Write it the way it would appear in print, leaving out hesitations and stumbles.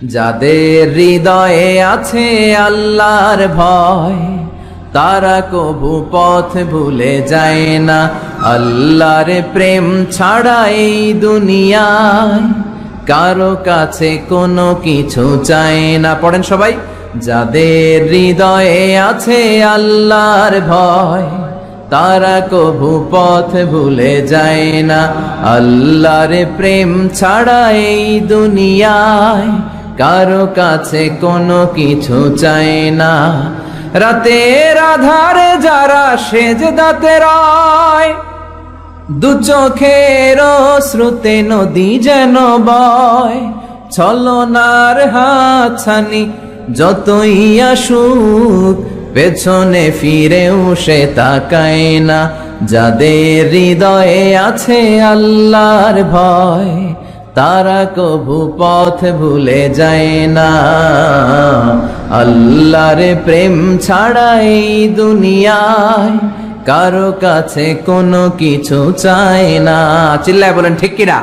যাদের হৃদয়ে আছে আল্লাহর ভয়, তারা কবু পথ ভুলে যায় না। আল্লাহর প্রেম ছাড়া এই দুনিয়ায় কারো কাছে কোনো কিছু চায় না। পড়েন সবাই। যাদের হৃদয়ে আছে আল্লাহর ভয়, তারা কবু পথ ভুলে যায় না। আল্লাহর প্রেম ছাড়া এই দুনিয়ায় কারো কাছে কোনো কিছু চায় না। রাতের আধারে যারা সেজদাতে রয়, দু চোখের শ্রুতে নদী যেন বয়। ছলনার হাতছানি যতই আসুক, পেছনে ফিরেও সে তাকায় না। যাদের হৃদয়ে আছে আল্লাহর ভয়, তারা কবু পথ ভুলে যায় না। আল্লাহর প্রেম ছাড়া এই দুনিয়ায় কারো কাছে কোনো কিছু চায় না। চিল্লায় বলেন ঠিক কিনা?